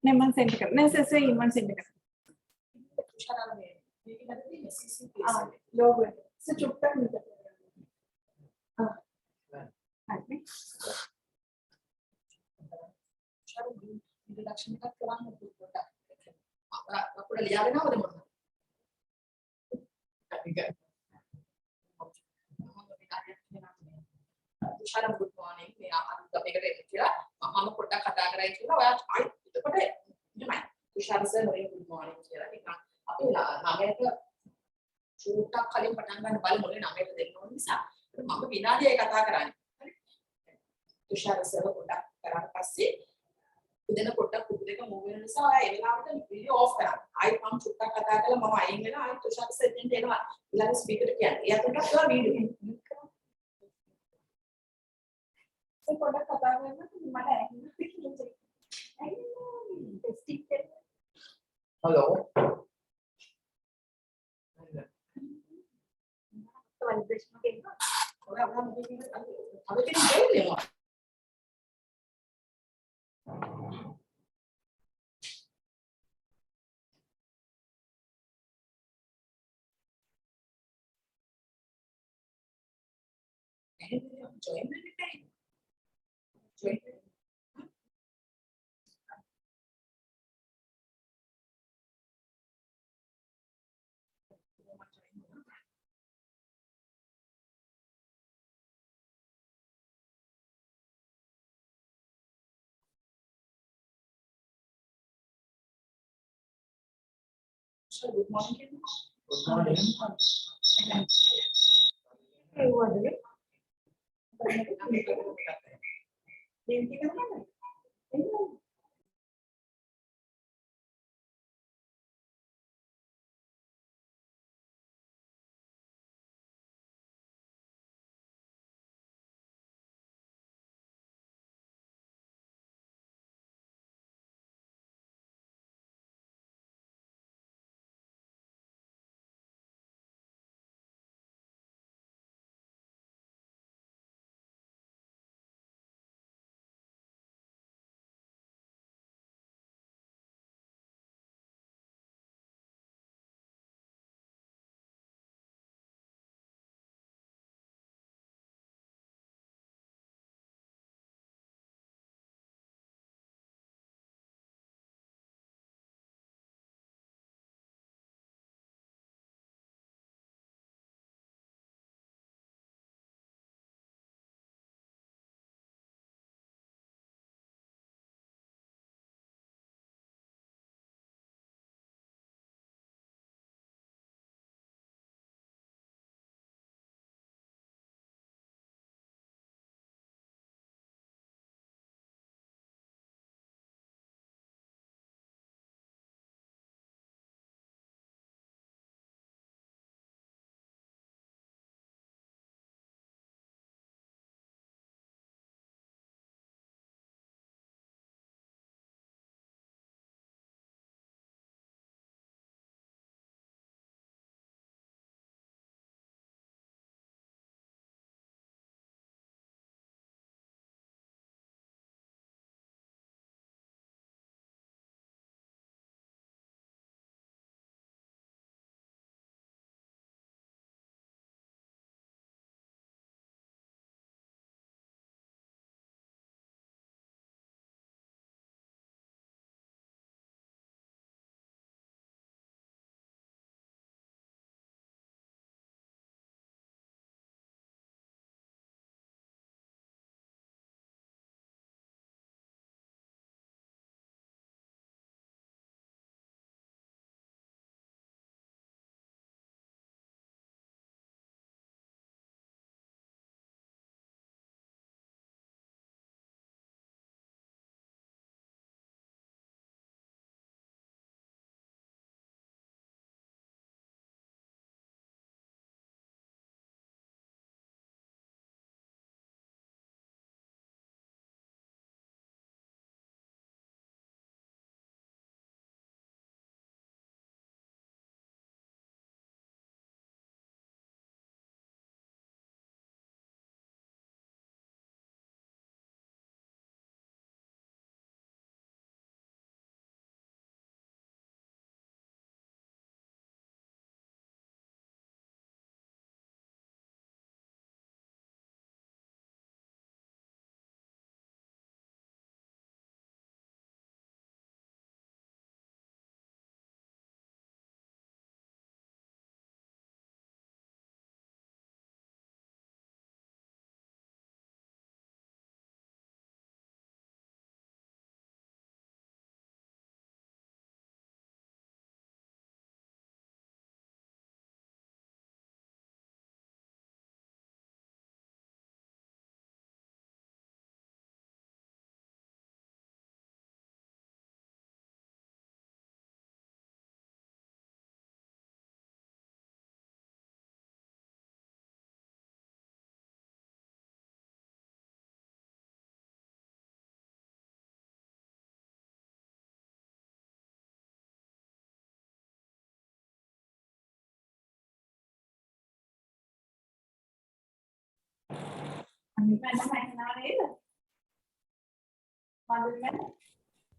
Neman send कर necessary email send कर लोग से चुप तक नहीं करते introduction का क्या है आपको लिया लेना होगा मोड़ तुषार गुड मॉर्निंग मैं आप මේකට එන්න කියලා මම පොඩ්ඩක් කතා කරයි කියලා ඔයා ආයි එතකොට තමයි තුෂාර සර් හරි good morning කියලා නිකන් අපි 9ට චූට්ටක් කලින් පටන් ගන්න බලමු 9ට දෙන්න ඕන නිසා මම විනාඩියයි කතා කරන්නේ හරි තුෂාර සර් පොඩ්ඩක් කරාට පස්සේ උදේන පොඩ්ඩක් කුඩු දෙක මූව් වෙන නිසා ඔයා ඒ වෙලාවට වීඩියෝ ඔෆ් කරන්න ආයි මම චූට්ටක් කතා කරලා මම අයින් වෙලා ආයි තුෂාර සර් දෙන්න එනවා ඊළඟ ස්පීකර් කියන්නේ එයාට ඔයා වීඩියෝ से प्रोडक्ट पता करना तो हमारा हेलो तो वाइब्रेशन के ना और अब हम अभी के लिए ले लो join good morning. Good morning. Hey, what are you?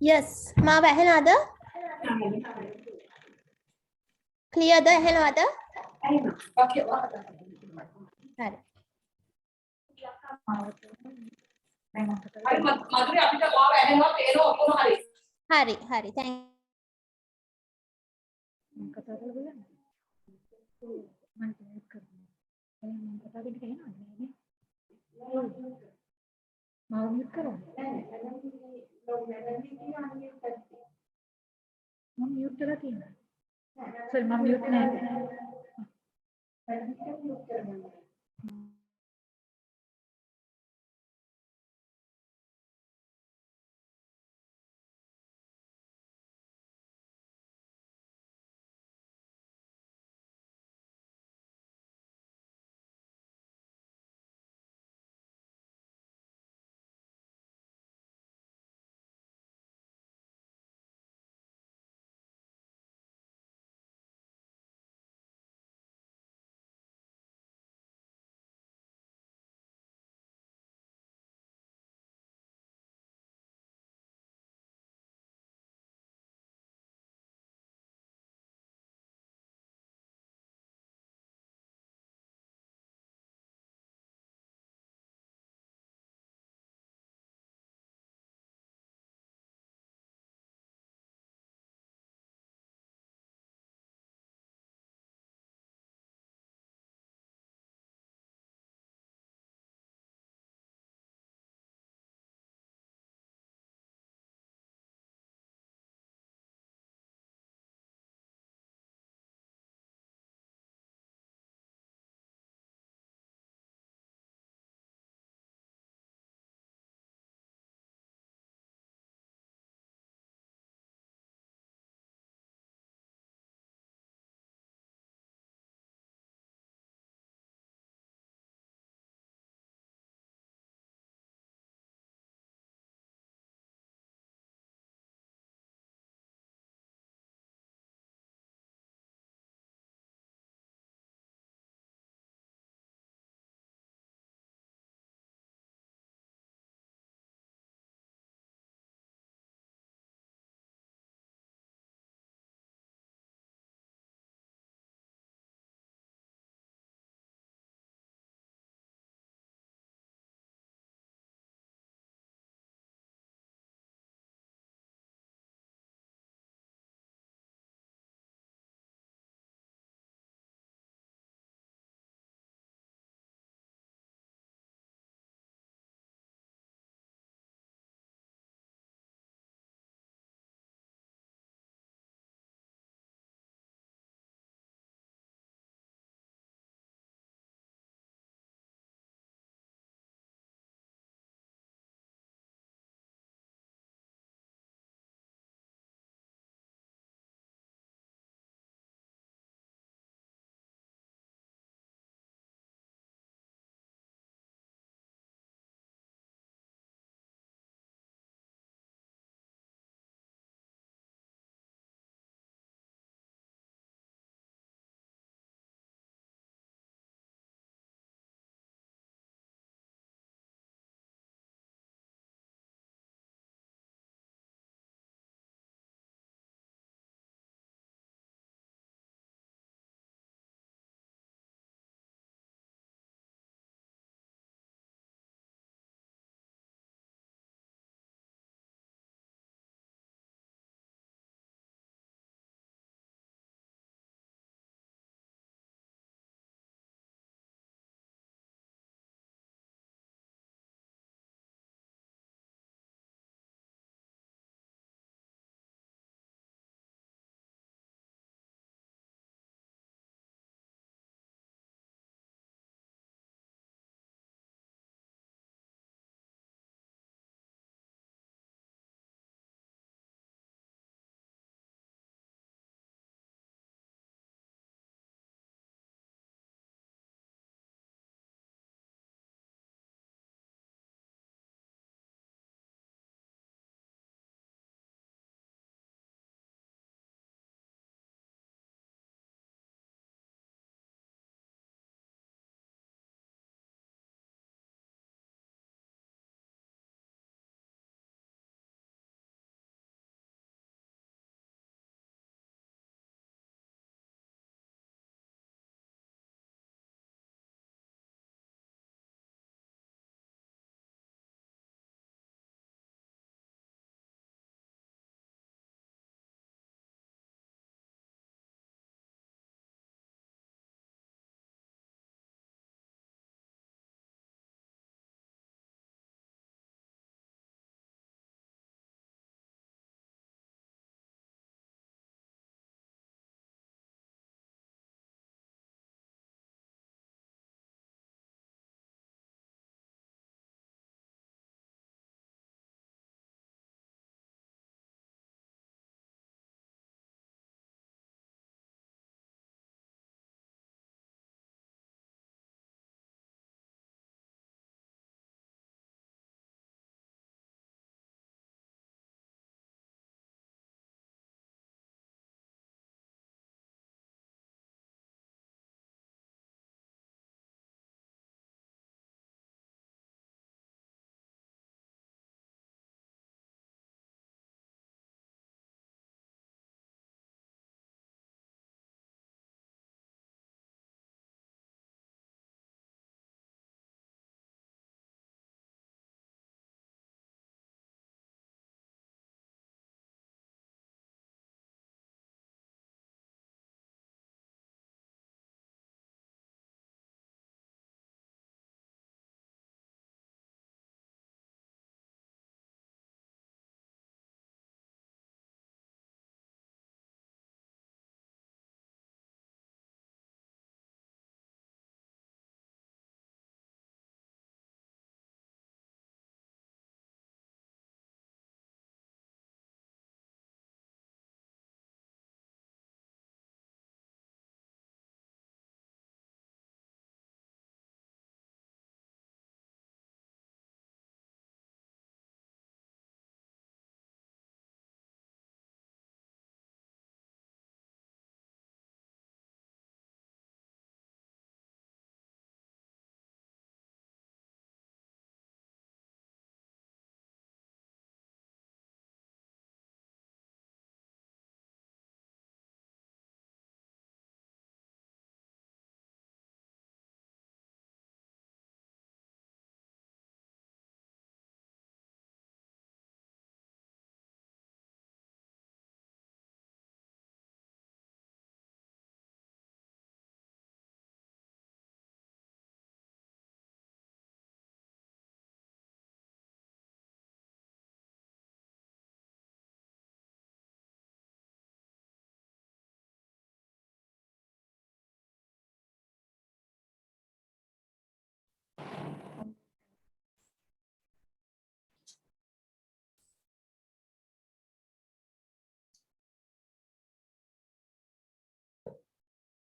yes මාව ඇහෙනවද clearද ඇහෙනවද Okay. හරි හරි මధుරි අපිට මාව ඇහෙනවා පේනවා ඔක්කොම හරි. හරි thank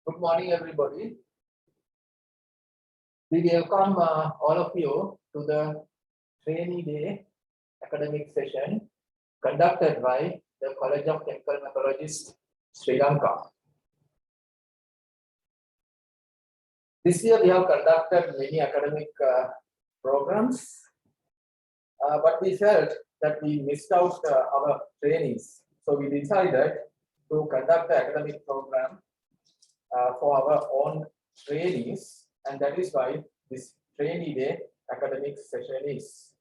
Good morning, everybody. We welcome all of you to the Trainee Day academic session conducted by the College of Chemical Pathologists, Sri Lanka. This year we have conducted many academic programs, but we felt that we missed out our trainees. So we decided to conduct the academic program for our own trainees, and that is why this Trainee Day academic session is.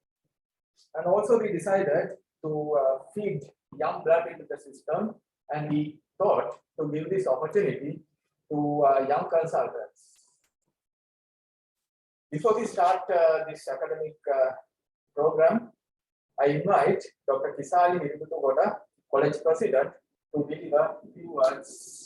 And also we decided to feed young blood into the system, and we thought to give this opportunity to young consultants. Before we start this academic program, I invite Dr. Kisali Nirmutugoda, College President, to deliver a few words.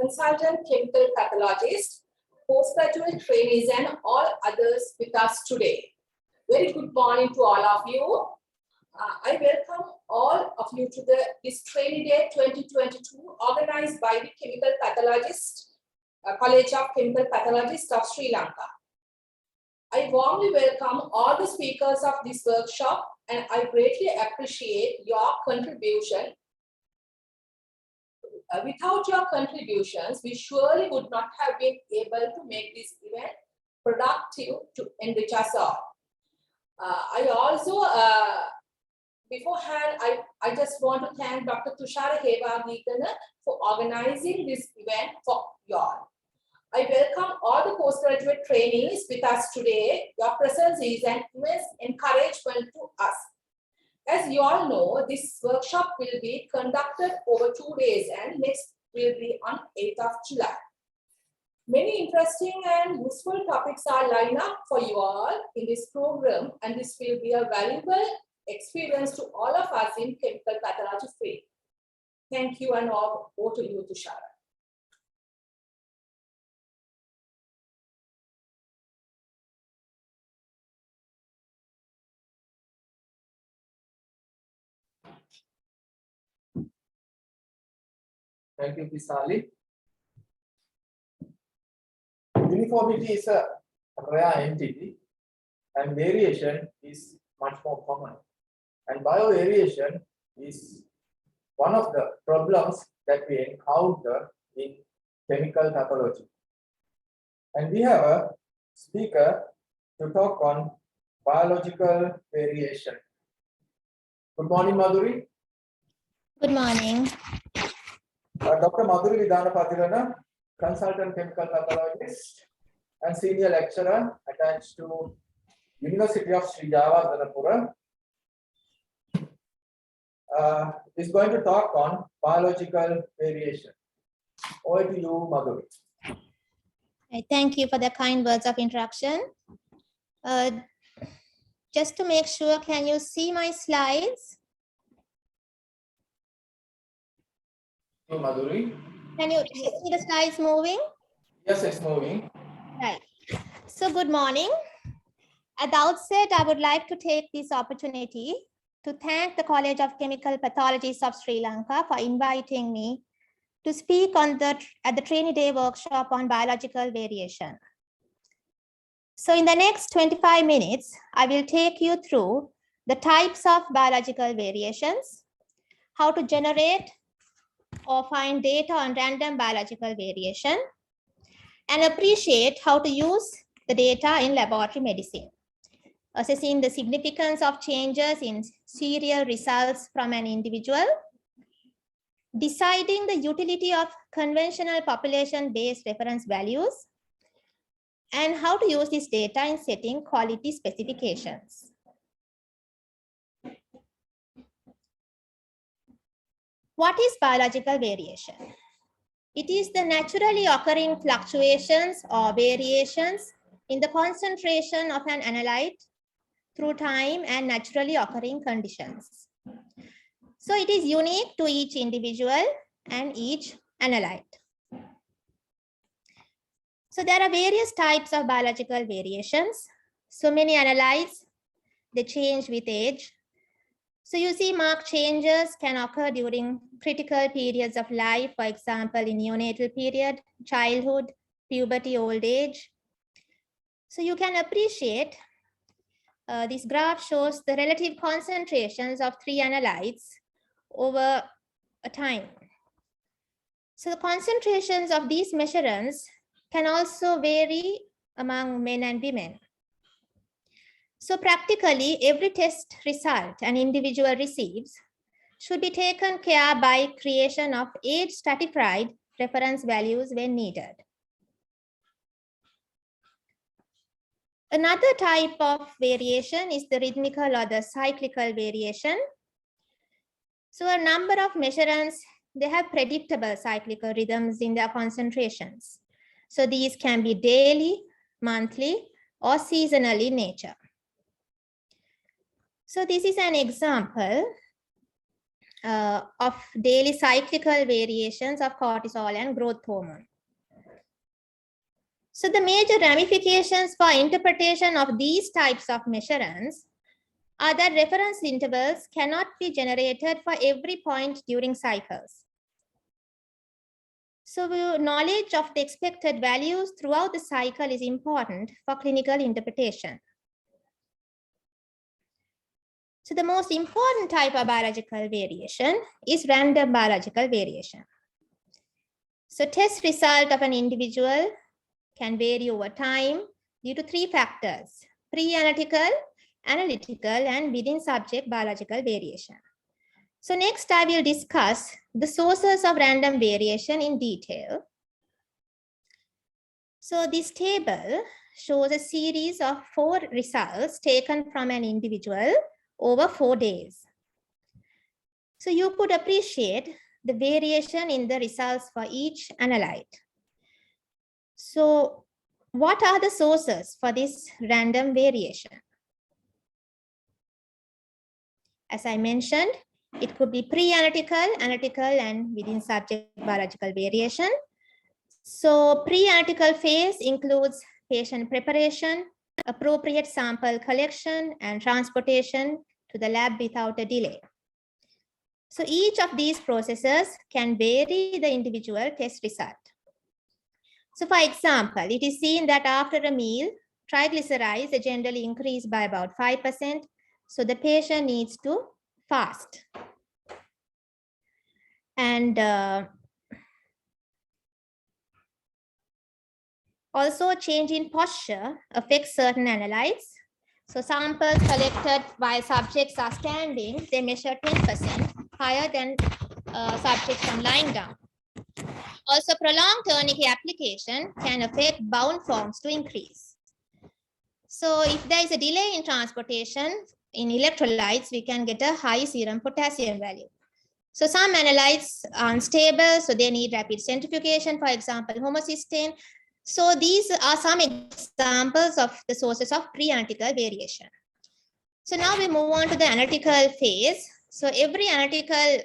Consultant chemical pathologist, postgraduate trainees, and all others with us today. Very good morning to all of you. I welcome all of you to this Trainee Day 2022 organized by the Chemical Pathologist, College of Chemical Pathologists of Sri Lanka. I warmly welcome all the speakers of this workshop, and I greatly appreciate your contribution. Without your contributions, we surely would not have been able to make this event productive to enrich us all. I also, beforehand, I just want to thank Dr. Tushara Hevagikana for organizing this event for you all. I welcome all the postgraduate trainees with us today. Your presence is an immense encouragement to us. As you all know, this workshop will be conducted over 2 days, and next will be on 8th of July. Many interesting and useful topics are lined up for you all in this program, and this will be a valuable experience to all of us in chemical pathology field. Thank you, and over to you, Tushara. Thank you, Kisali. Uniformity is a rare entity, and variation is much more common. And biovariation is one of the problems that we encounter in chemical pathology. And we have a speaker to talk on biological variation. Good morning, Maduri. Good morning. Dr. Maduri Vidanapathirana, consultant chemical pathologist and senior lecturer attached to University of Sri Vidanapathirana, is going to talk on biological variation. Over to you, Maduri. Thank you for the kind words of introduction. Just to make sure, can you see my slides? Maduri. Can you see the slides moving? Yes, it's moving. Right. So good morning. At the outset, I would like to take this opportunity to thank the College of Chemical Pathologists of Sri Lanka for inviting me to speak at the Trainee Day workshop on biological variation. So in the next 25 minutes, I will take you through the types of biological variations, how to generate or find data on random biological variation, and appreciate how to use the data in laboratory medicine, assessing the significance of changes in serial results from an individual, deciding the utility of conventional population-based reference values, and how to use this data in setting quality specifications. What is biological variation? It is the naturally occurring fluctuations or variations in the concentration of an analyte through time and naturally occurring conditions. So it is unique to each individual and each analyte. So there are various types of biological variations. So many analytes, they change with age. So you see marked changes can occur during critical periods of life, for example, in neonatal period, childhood, puberty, old age. So you can appreciate this graph shows the relative concentrations of 3 analytes over a time. So the concentrations of these measurements can also vary among men and women. So practically every test result an individual receives should be taken care by creation of age stratified reference values when needed. Another type of variation is the rhythmical or the cyclical variation. So a number of measurements, they have predictable cyclical rhythms in their concentrations. So these can be daily, monthly, or seasonal in nature. So this is an example of daily cyclical variations of cortisol and growth hormone. So the major ramifications for interpretation of these types of measurements are that reference intervals cannot be generated for every point during cycles. So knowledge of the expected values throughout the cycle is important for clinical interpretation. So the most important type of biological variation is random biological variation. So test result of an individual can vary over time due to 3 factors: pre-analytical, analytical, and within subject biological variation. So next I will discuss the sources of random variation in detail. So this table shows a series of 4 results taken from an individual over 4 days. So you could appreciate the variation in the results for each analyte. So what are the sources for this random variation? As I mentioned, it could be pre-analytical, analytical, and within subject biological variation. So pre-analytical phase includes patient preparation, appropriate sample collection, and transportation to the lab without a delay. So each of these processes can vary the individual test result. So for example, it is seen that after a meal, triglycerides generally increase by about 5%. So the patient needs to fast. And also change in posture affects certain analytes. So samples collected while subjects are standing, they measure 10% higher than subjects from lying down. Also, prolonged tourniquet application can affect bound forms to increase. So if there is a delay in transportation in electrolytes, we can get a high serum potassium value. So some analytes are unstable, so they need rapid centrifugation, for example, homocysteine. So these are some examples of the sources of pre-analytical variation. So now we move on to the analytical phase. So every analytical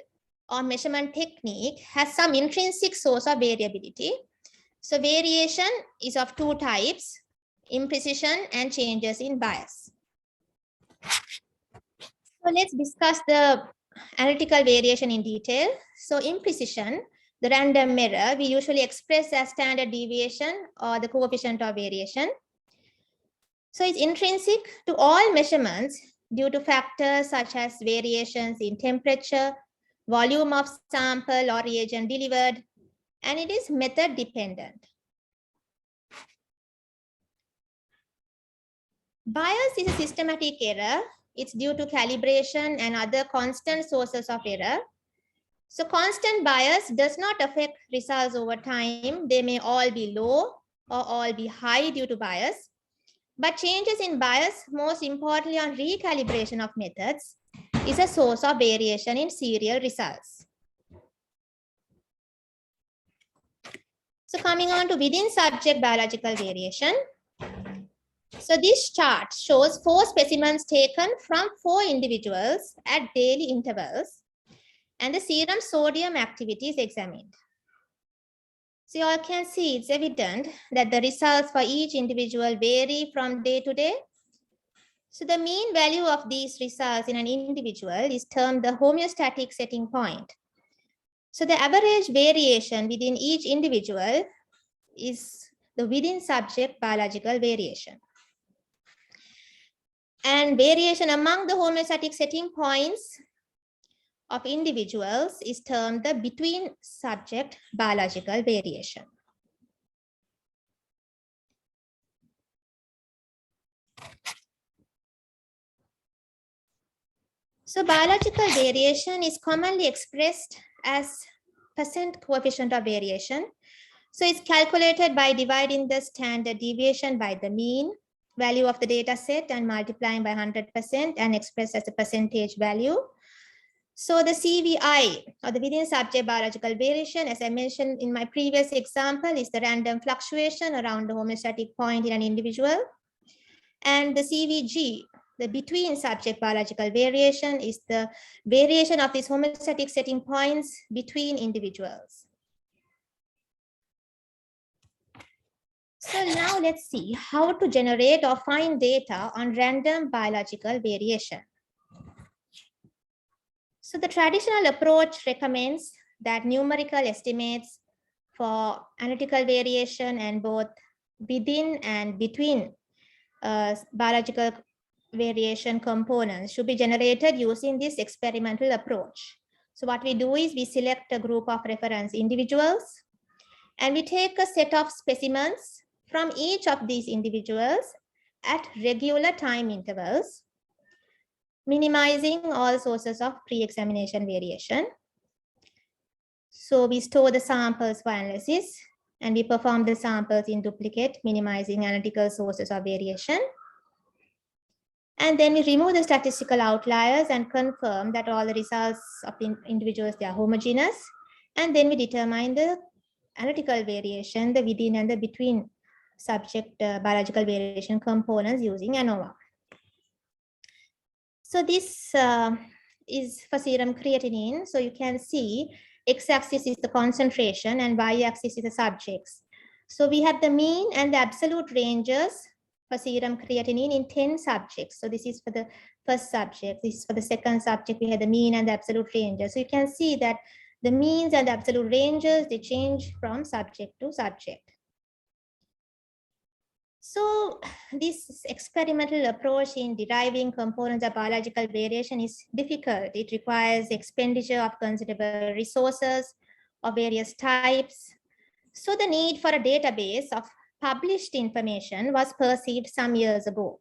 or measurement technique has some intrinsic source of variability. So variation is of 2 types: imprecision and changes in bias. So let's discuss the analytical variation in detail. So imprecision, the random error, we usually express as standard deviation or the coefficient of variation. So it's intrinsic to all measurements due to factors such as variations in temperature, volume of sample or reagent delivered, and it is method dependent. Bias is a systematic error. It's due to calibration and other constant sources of error. So constant bias does not affect results over time. They may all be low or all be high due to bias. But changes in bias, most importantly on recalibration of methods, is a source of variation in serial results. So coming on to within subject biological variation. So this chart shows 4 specimens taken from 4 individuals at daily intervals. and the serum sodium activity is examined. So you all can see it's evident that the results for each individual vary from day to day. So the mean value of these results in an individual is termed the homeostatic setting point. So the average variation within each individual is the within subject biological variation. And variation among the homeostatic setting points of individuals is termed the between subject biological variation. So biological variation is commonly expressed as percent coefficient of variation. So it's calculated by dividing the standard deviation by the mean value of the data set and multiplying by 100% and expressed as a percentage value. So the CVI, or the within subject biological variation, as I mentioned in my previous example, is the random fluctuation around the homeostatic point in an individual. And the CVG, the between subject biological variation, is the variation of these homeostatic setting points between individuals. So now let's see how to generate or find data on random biological variation. So the traditional approach recommends that numerical estimates for analytical variation and both within and between biological variation components should be generated using this experimental approach. So what we do is we select a group of reference individuals and we take a set of specimens from each of these individuals at regular time intervals, minimizing all sources of pre-examination variation. So we store the samples for analysis and we perform the samples in duplicate, minimizing analytical sources of variation. And then we remove the statistical outliers and confirm that all the results of the individuals, they are homogeneous. And then we determine the analytical variation, the within and the between subject biological variation components using ANOVA. So this is for serum creatinine. So you can see x-axis is the concentration and y-axis is the subjects. So we have the mean and the absolute ranges for serum creatinine in 10 subjects. So this is for the first subject. This is for the second subject. We have the mean and the absolute ranges. So you can see that the means and the absolute ranges, they change from subject to subject. So this experimental approach in deriving components of biological variation is difficult. It requires expenditure of considerable resources of various types. So the need for a database of published information was perceived some years ago.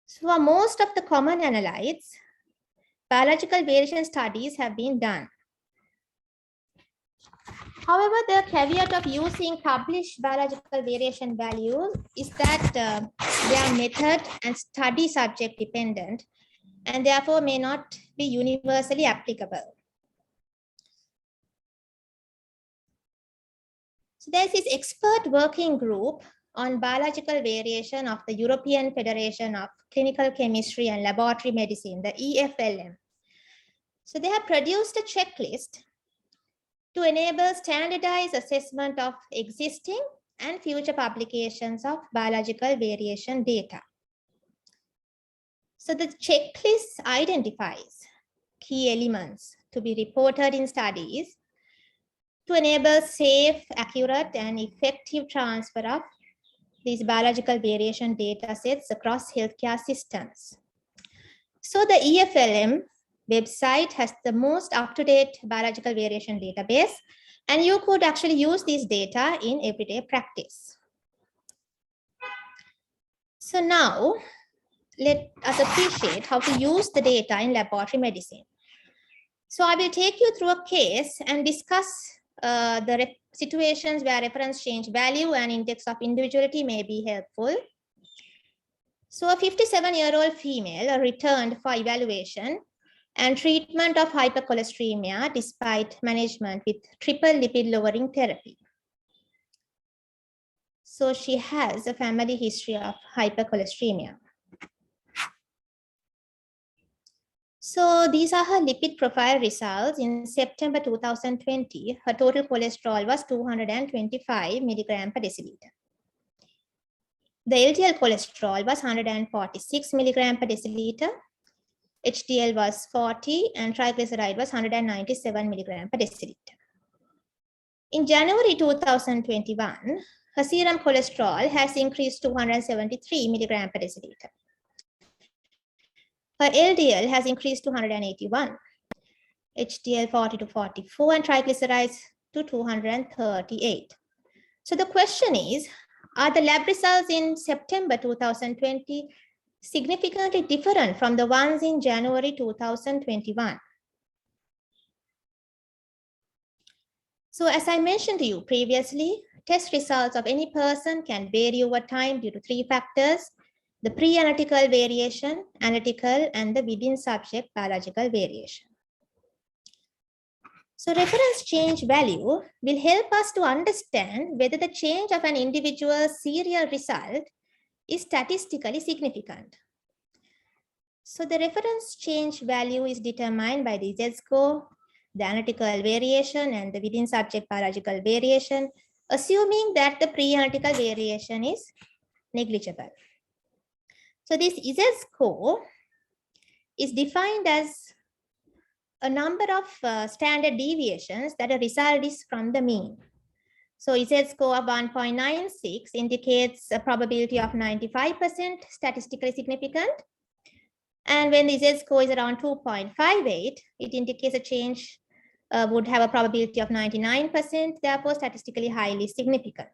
So for most of the common analytes, biological variation studies have been done. However, the caveat of using published biological variation values is that they are method and study subject dependent and therefore may not be universally applicable. So there's this expert working group on biological variation of the European Federation of Clinical Chemistry and Laboratory Medicine, the EFLM. So they have produced a checklist to enable standardized assessment of existing and future publications of biological variation data. So the checklist identifies key elements to be reported in studies to enable safe, accurate, and effective transfer of these biological variation data sets across healthcare systems. So the EFLM website has the most up-to-date biological variation database, and you could actually use this data in everyday practice. So now, let us appreciate how to use the data in laboratory medicine. So I will take you through a case and discuss the situations where reference change value and index of individuality may be helpful. So a 57-year-old female returned for evaluation and treatment of hypercholesteremia despite management with triple lipid lowering therapy. So she has a family history of hypercholesteremia. So these are her lipid profile results. In September 2020, her total cholesterol was 225 milligram per deciliter. The LDL cholesterol was 146 milligram per deciliter. HDL was 40 and triglyceride was 197 milligram per deciliter. In January 2021, her serum cholesterol has increased to 173 milligram per deciliter. Her LDL has increased to 181, HDL 40 to 44, and triglycerides to 238. So the question is, are the lab results in September 2020 significantly different from the ones in January 2021? So as I mentioned to you previously, test results of any person can vary over time due to three factors: the pre-analytical variation, analytical, and the within subject biological variation. So reference change value will help us to understand whether the change of an individual's serial result is statistically significant. So the reference change value is determined by the Z-score, the analytical variation, and the within subject biological variation, assuming that the pre-analytical variation is negligible. So this Z-score is defined as a number of standard deviations that a result is from the mean. So Z-score of 1.96 indicates a probability of 95% statistically significant. And when the Z-score is around 2.58, it indicates a change would have a probability of 99%, therefore statistically highly significant.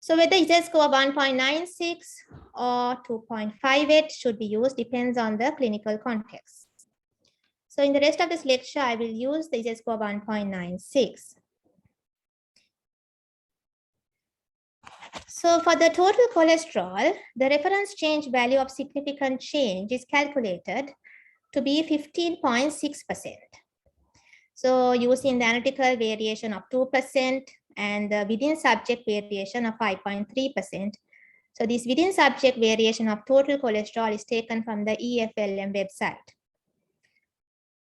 So whether Z-score of 1.96 or 2.58 should be used depends on the clinical context. So in the rest of this lecture, I will use the Z-score 1.96. So for the total cholesterol, the reference change value of significant change is calculated to be 15.6%. So using the analytical variation of 2% and the within subject variation of 5.3%. So this within subject variation of total cholesterol is taken from the EFLM website.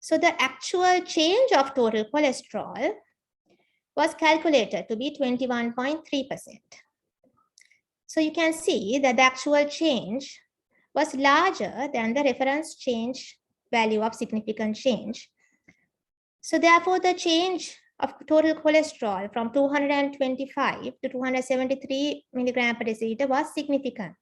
So the actual change of total cholesterol was calculated to be 21.3%. So you can see that the actual change was larger than the reference change value of significant change. So therefore, the change of total cholesterol from 225 to 273 milligram per deciliter was significant.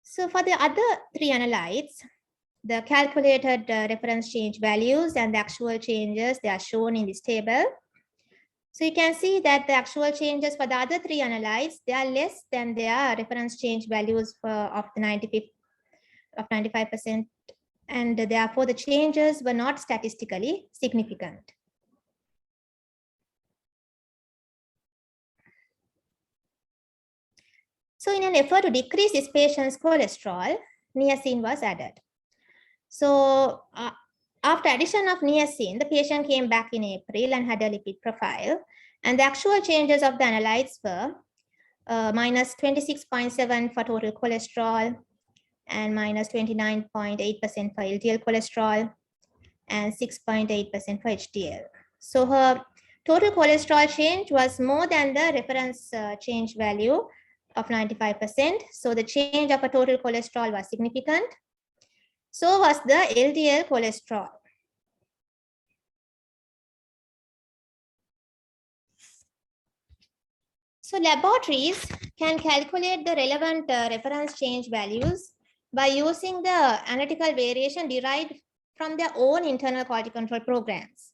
So for the other three analytes, the calculated reference change values and the actual changes, they are shown in this table. So you can see that the actual changes for the other three analytes, they are less than their reference change values of 95%, and therefore the changes were not statistically significant. So in an effort to decrease this patient's cholesterol, niacin was added. So after addition of niacin, the patient came back in April and had a lipid profile, and the actual changes of the analytes were minus 26.7 for total cholesterol and minus 29.8% for LDL cholesterol and 6.8% for HDL. So her total cholesterol change was more than the reference change value of 95%. So the change of a total cholesterol was significant. So was the LDL cholesterol. So laboratories can calculate the relevant reference change values by using the analytical variation derived from their own internal quality control programs.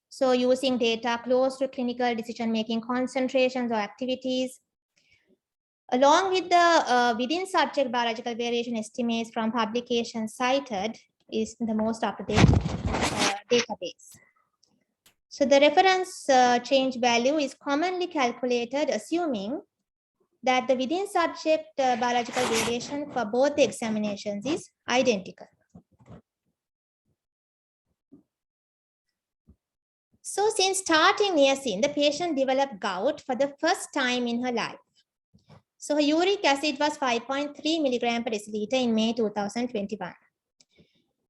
So using data close to clinical decision-making concentrations or activities, along with the within subject biological variation estimates from publications cited is the most up-to-date database. So the reference change value is commonly calculated assuming that the within subject biological variation for both the examinations is identical. So since starting niacin, the patient developed gout for the first time in her life. So her uric acid was 5.3 milligram per deciliter in May 2021.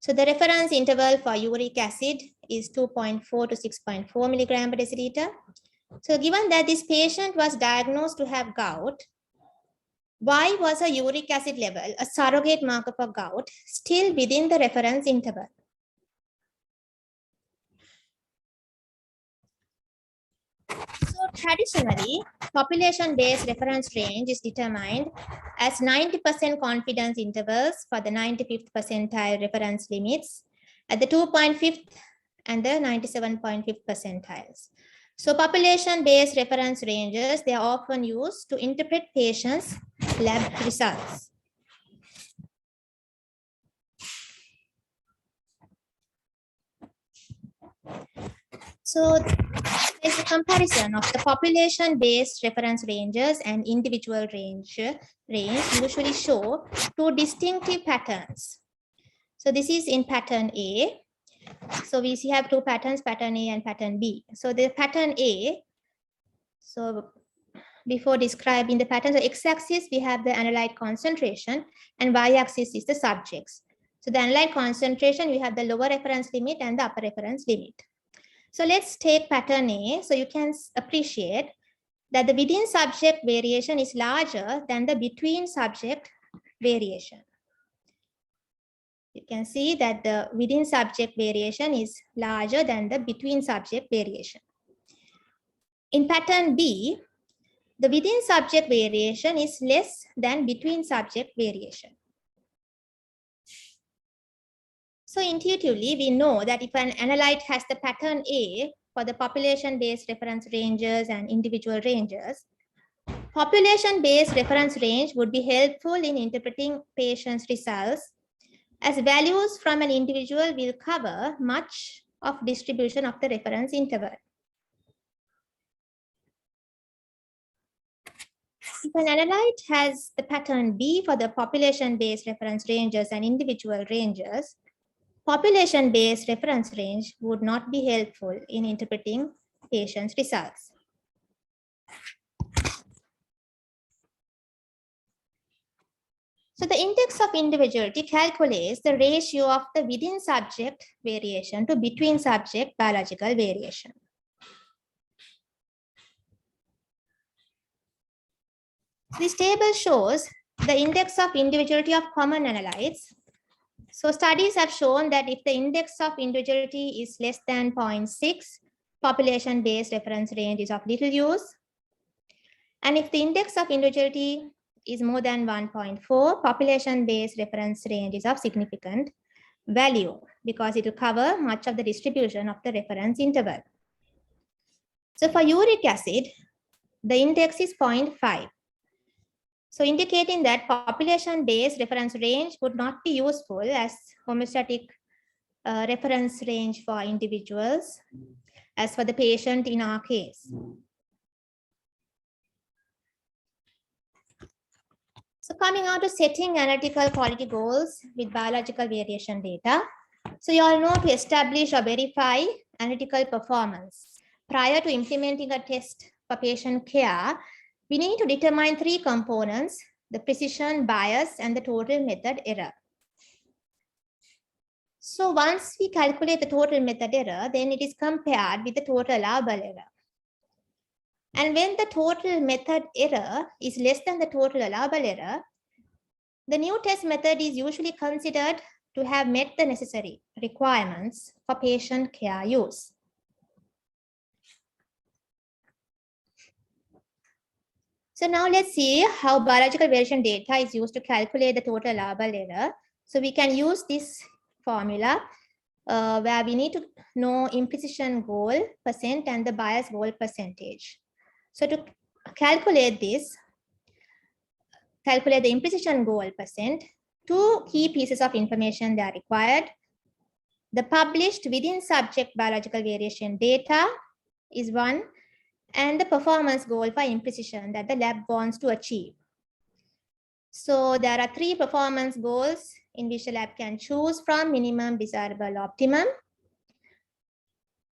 So the reference interval for uric acid is 2.4 to 6.4 milligram per deciliter. So given that this patient was diagnosed to have gout, why was her uric acid level, a surrogate marker for gout, still within the reference interval? So traditionally, population-based reference range is determined as 90% confidence intervals for the 95th percentile reference limits at the 2.5th and the 97.5th percentiles. So population-based reference ranges, they are often used to interpret patients' lab results. So there's a comparison of the population-based reference ranges and individual range usually show two distinctive patterns. So this is in pattern A. So we have two patterns, pattern A and pattern B. So the pattern A, so before describing the pattern, so x-axis we have the analyte concentration and y-axis is the subjects. So the analyte concentration, we have the lower reference limit and the upper reference limit. So let's take pattern A. So you can appreciate that the within subject variation is larger than the between subject variation. You can see that the within subject variation is larger than the between subject variation. In pattern B, the within subject variation is less than between subject variation. So intuitively, we know that if an analyte has the pattern A for the population-based reference ranges and individual ranges, population-based reference range would be helpful in interpreting patients' results, as values from an individual will cover much of distribution of the reference interval. If an analyte has the pattern B for the population-based reference ranges and individual ranges, population-based reference range would not be helpful in interpreting patients' results. So the index of individuality calculates the ratio of the within subject variation to between subject biological variation. This table shows the index of individuality of common analytes. So studies have shown that if the index of individuality is less than 0.6, population-based reference range is of little use. And if the index of individuality is more than 1.4, population-based reference range is of significant value because it will cover much of the distribution of the reference interval. So for uric acid, the index is 0.5. So indicating that population-based reference range would not be useful as homeostatic reference range for individuals as for the patient in our case. So coming on to setting analytical quality goals with biological variation data. So you all know to establish or verify analytical performance. Prior to implementing a test for patient care, we need to determine three components: the precision, bias, and the total method error. So once we calculate the total method error, then it is compared with the total allowable error. And when the total method error is less than the total allowable error, the new test method is usually considered to have met the necessary requirements for patient care use. So now let's see how biological variation data is used to calculate the total allowable error. So we can use this formula where we need to know imprecision goal percent and the bias goal percentage. So to calculate this, calculate the imprecision goal percent, two key pieces of information that are required. The published within subject biological variation data is one, and the performance goal for imprecision that the lab wants to achieve. So there are three performance goals in which the lab can choose from: minimum, desirable, optimum.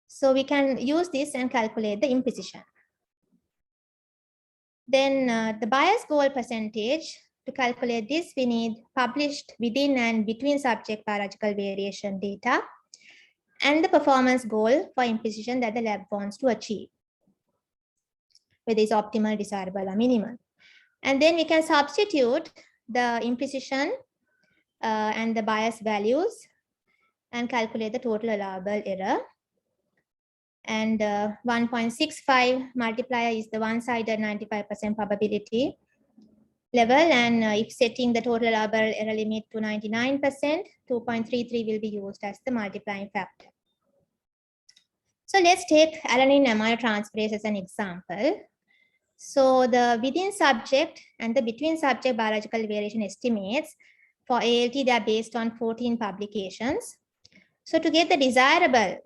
So we can use this and calculate the imprecision. Then the bias goal percentage, to calculate this, we need published within and between subject biological variation data and the performance goal for imprecision that the lab wants to achieve, whether it's optimal, desirable, or minimal. And then we can substitute the imprecision and the bias values and calculate the total allowable error. And 1.65 multiplier is the one-sided 95% probability level. And if setting the total allowable error limit to 99%, 2.33 will be used as the multiplying factor. So let's take alanine aminotransferase as an example. So the within subject and the between subject biological variation estimates for ALT, they are based on 14 publications. So to get the desirable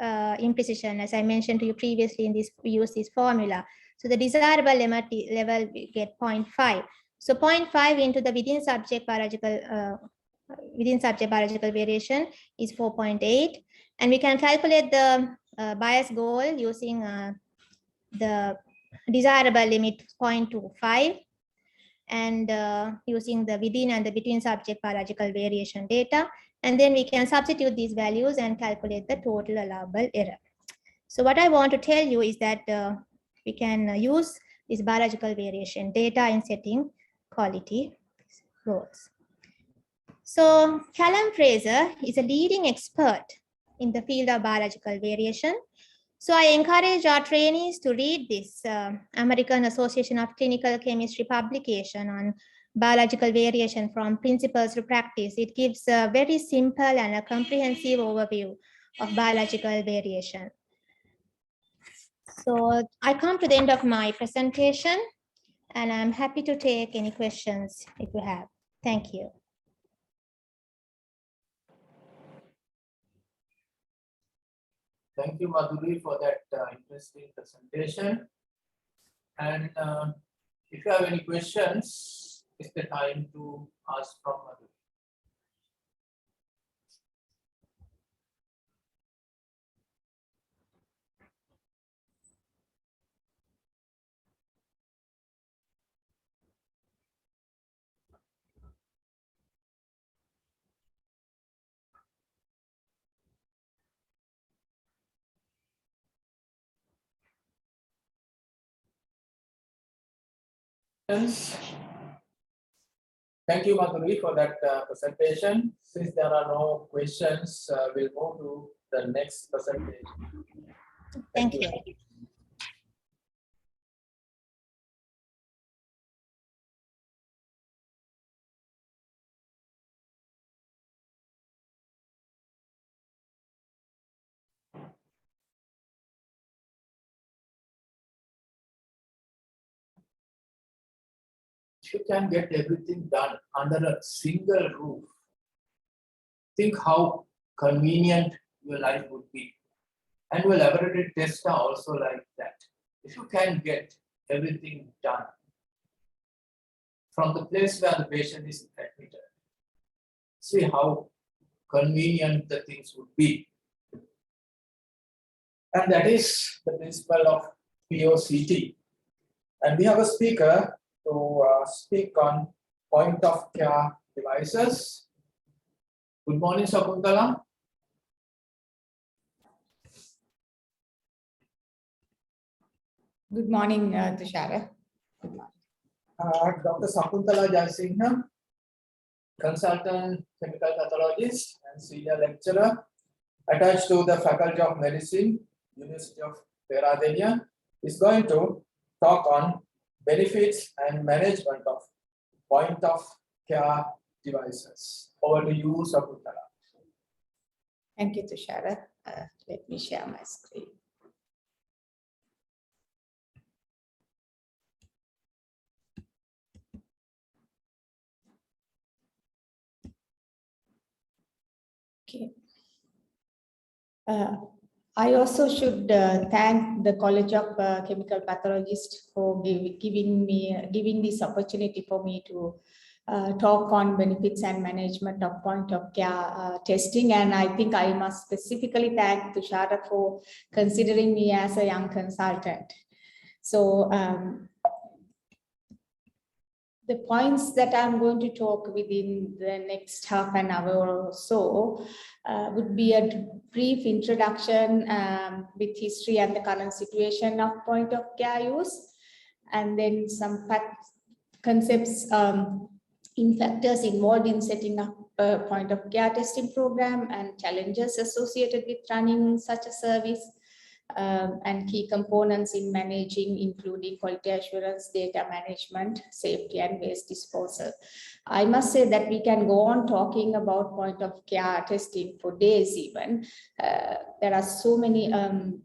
imprecision, as I mentioned to you previously in this, we use this formula. So the desirable MRT level, we get 0.5. So 0.5 into the within subject biological variation is 4.8. And we can calculate the bias goal using the desirable limit 0.25 and using the within and the between subject biological variation data. And then we can substitute these values and calculate the total allowable error. So what I want to tell you is that we can use this biological variation data in setting quality goals. So Callum Fraser is a leading expert in the field of biological variation. So I encourage our trainees to read this American Association of Clinical Chemistry publication on biological variation from principles to practice. It gives a very simple and a comprehensive overview of biological variation. So I come to the end of my presentation and I'm happy to take any questions if you have. Thank you. Thank you, Maduri, for that interesting presentation. And if you have any questions, it's the time to ask from Maduri. Thank you, Maduri, for that presentation. Since there are no questions, we'll move to the next presentation. Thank you. You can get everything done under a single roof. Think how convenient your life would be. And your laboratory tests are also like that. If you can get everything done from the place where the patient is admitted, see how convenient the things would be. And that is the principle of POCT. And we have a speaker to speak on point of care devices. Good morning, Sakuntala. Good morning, Tushara. Good morning. Dr. Sakuntala Jayasinghe, consultant chemical pathologist and senior lecturer attached to the Faculty of Medicine, University of Peradeniya, is going to talk on benefits and management of point of care devices. Over to you, Sakuntala. Thank you, Tushara. Let me share my screen. Okay. I also should thank the College of Chemical Pathologists for giving this opportunity for me to talk on benefits and management of point of care testing. And I think I must specifically thank Tushara for considering me as a young consultant. So the points that I'm going to talk within the next half an hour or so would be a brief introduction with history and the current situation of point of care use, and then some concepts in factors involved in setting up a point of care testing program and challenges associated with running such a service, and key components in managing, including quality assurance, data management, safety, and waste disposal. I must say that we can go on talking about point of care testing for days even. There are so many concepts